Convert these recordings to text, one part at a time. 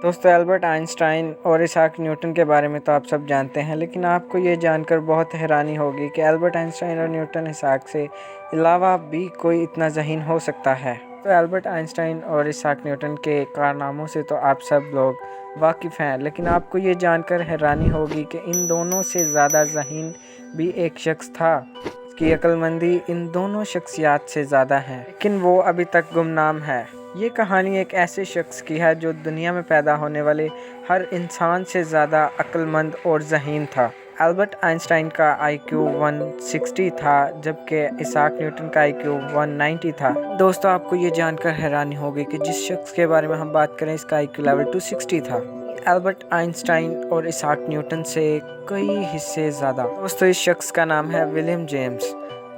दोस्तों, Albert Einstein और Isaac Newton के बारे में तो आप सब जानते हैं, लेकिन आपको ये जानकर बहुत हैरानी होगी कि एल्बर्ट आइंस्टाइन और न्यूटन इसाक से अलावा भी कोई इतना ज़हीन हो सकता है। तो एल्बर्ट आइंस्टाइन और इसाक न्यूटन के कारनामों से तो आप सब लोग वाकिफ़ हैं, लेकिन आपको ये जानकर हैरानी होगी कि इन दोनों से ज़्यादा ज़हीन भी एक शख्स था। उसकी अक्लमंदी इन दोनों शख्सियात से ज़्यादा है, लेकिन वो अभी तक गुमनाम है। ये कहानी एक ऐसे शख्स की है जो दुनिया में पैदा होने वाले हर इंसान से ज़्यादा अक्लमंद और ज़हीन था। एल्बर्ट आइंस्टाइन का IQ 160 था, जबकि इसाक न्यूटन का IQ 190 था। दोस्तों, आपको ये जानकर हैरानी होगी कि जिस शख्स के बारे में हम बात करें, इसका IQ लेवल 260 था। एल्बर्ट आइंस्टाइन और इसाक न्यूटन से कई हिस्से ज़्यादा। दोस्तों, इस शख्स का नाम है विलियम जेम्स।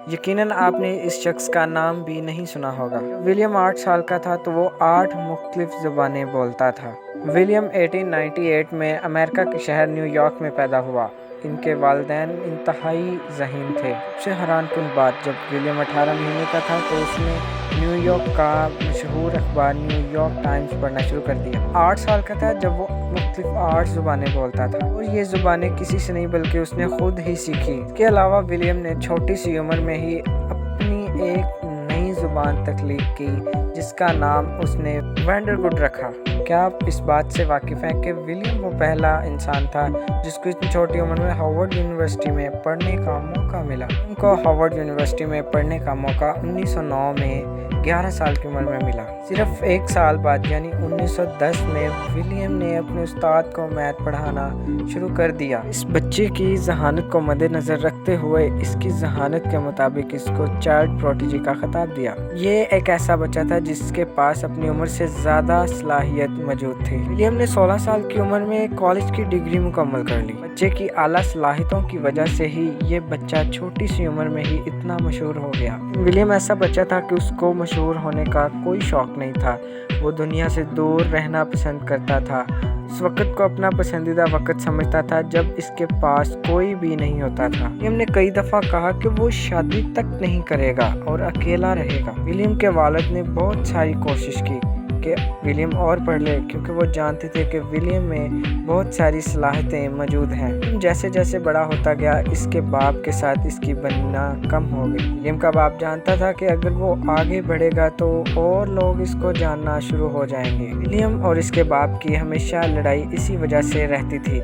यकीनन आपने इस शख्स का नाम भी नहीं सुना होगा। विलियम 8 साल का था तो वो 8 मुख्तलिफ ज़ुबानें बोलता था। विलियम 1898 में अमेरिका के शहर न्यूयॉर्क में पैदा हुआ। इनके वालिदैन इंतहाई ज़हीन थे। सबसे हैरानकुन बात, जब विलियम 18 महीने का था तो उसने न्यूयॉर्क का मशहूर अखबार न्यूयॉर्क टाइम्स पढ़ना शुरू कर दिया। 8 साल का था जब वो मुख्तलिफ 8 ज़ुबानें बोलता था, और ये ज़ुबानें किसी से नहीं बल्कि उसने खुद ही सीखी। इसके अलावा विलियम ने छोटी सी उम्र में ही अपनी एक नई ज़ुबान तख्लीक की, जिसका नाम उसने वैंडरवुड रखा। क्या आप इस बात से वाकिफ़ हैं कि विलियम वो पहला इंसान था जिसको इतनी छोटी उम्र में हार्वर्ड यूनिवर्सिटी में पढ़ने का मौका मिला। उनको हार्वर्ड यूनिवर्सिटी में पढ़ने का मौका 1909 में 11 साल की उम्र में मिला। सिर्फ 1 साल बाद यानी 1910 में विलियम ने अपने उस्ताद को मैथ पढ़ाना शुरू कर दिया। इस बच्चे की जहानत को मद्देनज़र रखते हुए इसकी जहानत के मुताबिक इसको चाइल्ड प्रोडिजी का खिताब दिया। ये एक ऐसा बच्चा था जिसके पास अपनी उम्र से ज़्यादा सलाहियत मौजूद थी। विलियम ने 16 साल की उम्र में कॉलेज की डिग्री मुकम्मल कर ली। बच्चे की आला सलाहियतों की वजह से ही ये बच्चा छोटी सी उम्र में ही इतना मशहूर हो गया। विलियम ऐसा बच्चा था कि उसको मशहूर होने का कोई शौक नहीं था। वो दुनिया से दूर रहना पसंद करता था। उस वक़्त को अपना पसंदीदा वक़्त समझता था जब इसके पास कोई भी नहीं होता था। विलियम ने कई दफ़ा कहा कि वो शादी तक नहीं करेगा और अकेला रहेगा। विलियम के वालिद ने बहुत सारी कोशिश की कि विलियम और पढ़ ले, क्योंकि वो जानते थे कि विलियम में बहुत सारी सलाहियतें मौजूद हैं। जैसे जैसे बड़ा होता गया, इसके बाप के साथ इसकी बनना कम हो गई। विलियम का बाप जानता था कि अगर वो आगे बढ़ेगा तो और लोग इसको जानना शुरू हो जाएंगे। विलियम और इसके बाप की हमेशा लड़ाई इसी वजह से रहती थी,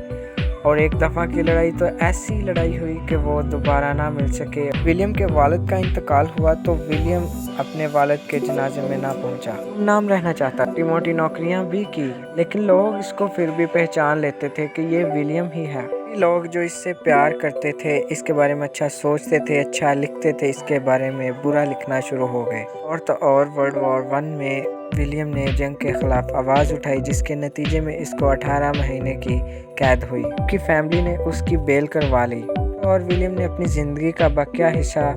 और एक दफ़ा की लड़ाई तो ऐसी लड़ाई हुई कि वो दोबारा ना मिल सके। विलियम के वालिद का इंतकाल हुआ तो विलियम अपने वालिद के जनाजे में ना पहुंचा। नाम रहना चाहता, छोटी मोटी नौकरियां भी की, लेकिन लोग इसको फिर भी पहचान लेते थे कि ये विलियम ही है। लोग जो इससे प्यार करते थे, इसके बारे में अच्छा सोचते थे, अच्छा लिखते थे, इसके बारे में बुरा लिखना शुरू हो गए। और तो और वर्ल्ड वॉर 1 में विलियम ने जंग के खिलाफ आवाज़ उठाई, जिसके नतीजे में इसको 18 महीने की कैद हुई। उसकी फैमिली ने उसकी बेल करवा ली, और विलियम ने अपनी ज़िंदगी का बाकिया हिस्सा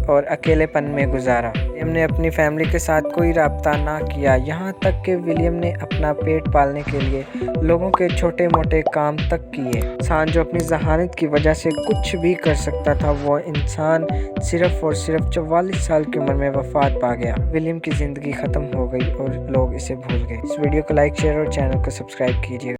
और अकेलेपन में गुजारा। विलियम ने अपनी फैमिली के साथ कोई राब्ता ना किया, यहाँ तक कि विलियम ने अपना पेट पालने के लिए लोगों के छोटे मोटे काम तक किए। इंसान जो अपनी जहानत की वजह से कुछ भी कर सकता था, वो इंसान सिर्फ और सिर्फ 44 साल की उम्र में वफात पा गया। विलियम की ज़िंदगी ख़त्म हो गई और लोग इसे भूल गए। इस वीडियो को लाइक, शेयर और चैनल को सब्सक्राइब कीजिए।